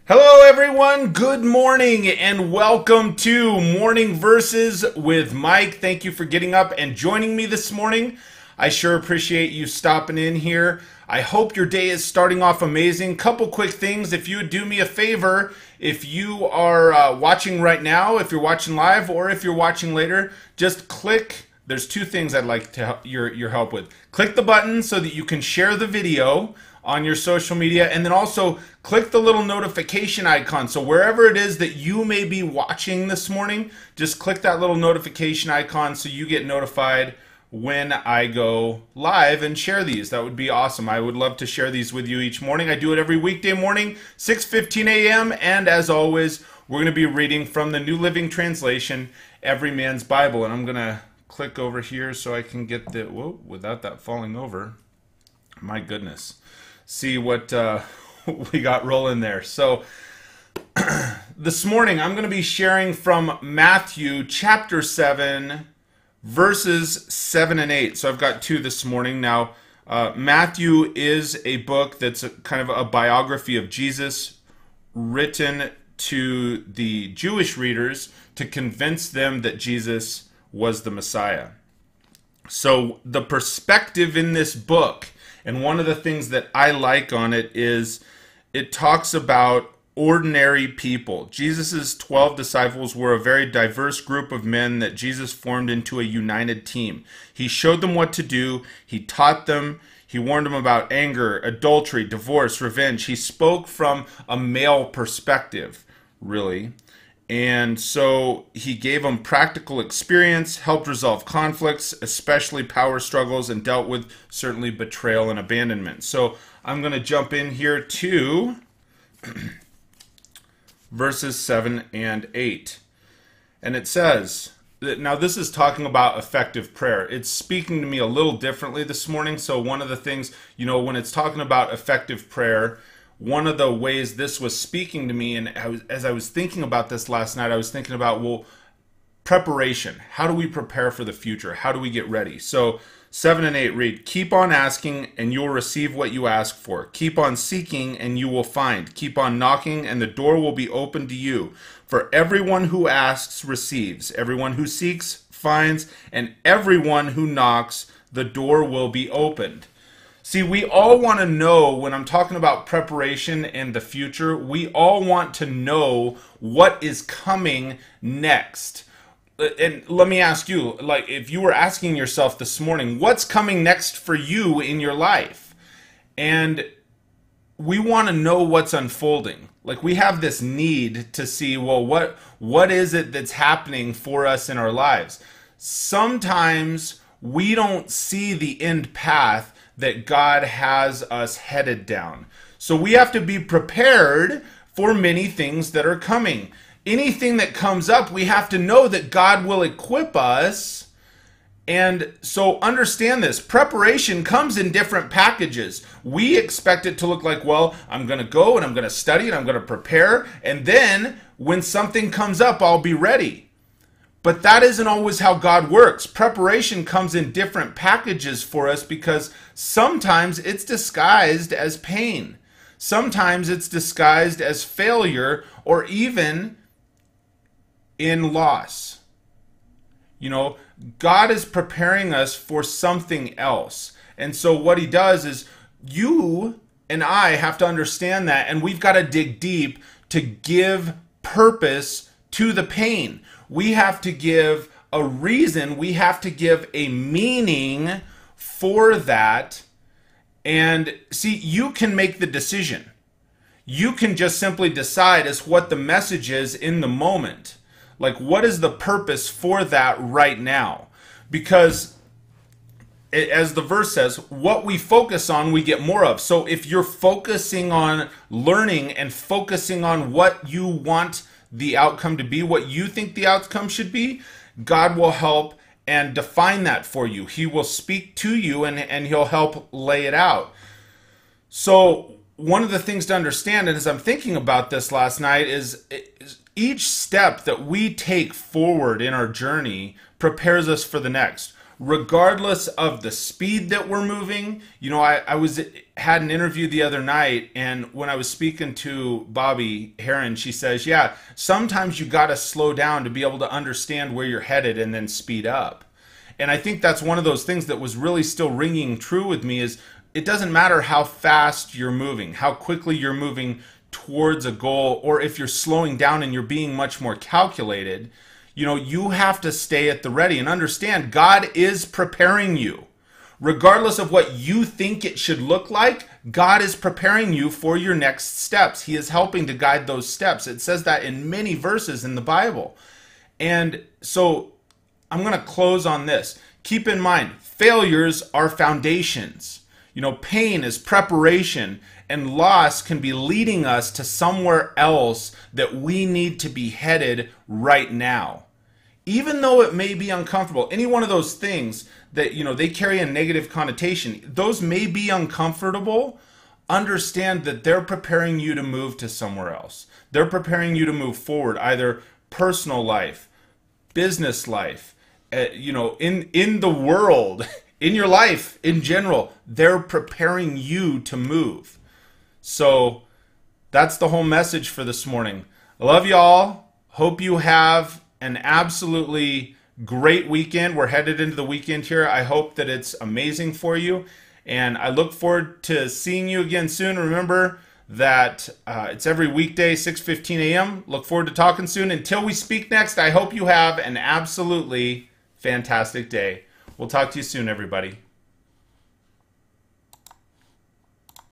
Hello everyone, good morning and welcome to Morning Verses with Mike. Thank you for getting up and joining me this morning. I sure appreciate you stopping in here. I hope your day is starting off amazing. Couple quick things. If you would do me a favor, if you are watching right now, if you're watching live or if you're watching later, just click. There's two things I'd like to your help with. Click the button so that you can share the video on your social media, and then also click the little notification icon. So wherever it is that you may be watching this morning, just click that little notification icon so you get notified when I go live and share these. That would be awesome. I would love to share these with you each morning. I do it every weekday morning, 6:15 a.m. And as always, we're going to be reading from the New Living Translation, Every Man's Bible. And I'm going to click over here so I can get the, whoa, without that falling over. My goodness. See what we got rolling there. So this morning I'm going to be sharing from Matthew chapter 7 verses 7 and 8. So I've got two this morning. Now Matthew is a book that's kind of a biography of Jesus, written to the Jewish readers to convince them that Jesus was the Messiah. So the perspective in this book, and one of the things that I like on it, is it talks about ordinary people. Jesus' 12 disciples were a very diverse group of men that Jesus formed into a united team. He showed them what to do. He taught them. He warned them about anger, adultery, divorce, revenge. He spoke from a male perspective, really. And so he gave them practical experience, helped resolve conflicts, especially power struggles, and dealt with certainly betrayal and abandonment. So I'm going to jump in here to verses 7 and 8. And it says, now this is talking about effective prayer. It's speaking to me a little differently this morning. So one of the things, when it's talking about effective prayer, one of the ways this was speaking to me, and as I was thinking about this last night, I was thinking about, preparation. How do we prepare for the future? How do we get ready? So 7 and 8 read, "Keep on asking and you will receive what you ask for. Keep on seeking and you will find. Keep on knocking and the door will be opened to you. For everyone who asks receives. Everyone who seeks finds. And everyone who knocks, the door will be opened." See, we all want to know, when I'm talking about preparation and the future, we all want to know what is coming next. And let me ask you, if you were asking yourself this morning, what's coming next for you in your life? And we want to know what's unfolding. We have this need to see, what is it that's happening for us in our lives? Sometimes we don't see the end path that God has us headed down. So we have to be prepared for many things that are coming. Anything that comes up, we have to know that God will equip us. And so understand this. Preparation comes in different packages. We expect it to look like, I'm going to go and I'm going to study and I'm going to prepare. And then when something comes up, I'll be ready. But that isn't always how God works. Preparation comes in different packages for us because sometimes it's disguised as pain. Sometimes it's disguised as failure or even in loss. God is preparing us for something else. And so what he does is, you and I have to understand that, and we've got to dig deep to give purpose to the pain. We have to give a reason. We have to give a meaning for that. And see, you can make the decision. You can just simply decide as what the message is in the moment. What is the purpose for that right now? Because as the verse says, what we focus on, we get more of. So if you're focusing on learning and focusing on what you want the outcome to be, what you think the outcome should be, God will help and define that for you. He will speak to you and he'll help lay it out. So one of the things to understand, and as I'm thinking about this last night, is each step that we take forward in our journey prepares us for the next. regardless of the speed that we're moving. You know, I had an interview the other night, and when I was speaking to Bobby Heron, she says, yeah, sometimes you got to slow down to be able to understand where you're headed and then speed up. And I think that's one of those things that was really still ringing true with me is it doesn't matter how fast you're moving, how quickly you're moving towards a goal, or if you're slowing down and you're being much more calculated. You know, you have to stay at the ready and understand God is preparing you. Regardless of what you think it should look like, God is preparing you for your next steps. He is helping to guide those steps. It says that in many verses in the Bible. And so I'm going to close on this. Keep in mind, failures are foundations. You know, pain is preparation, and loss can be leading us to somewhere else that we need to be headed right now. Even though it may be uncomfortable, any one of those things that, you know, they carry a negative connotation, those may be uncomfortable. Understand that they're preparing you to move to somewhere else. They're preparing you to move forward, either personal life, business life, you know, in the world, in your life in general. They're preparing you to move. So that's the whole message for this morning. I love you all. Hope you have an absolutely great weekend. We're headed into the weekend here. I hope that it's amazing for you. And I look forward to seeing you again soon. Remember that it's every weekday, 6:15 a.m. Look forward to talking soon. Until we speak next, I hope you have an absolutely fantastic day. We'll talk to you soon, everybody.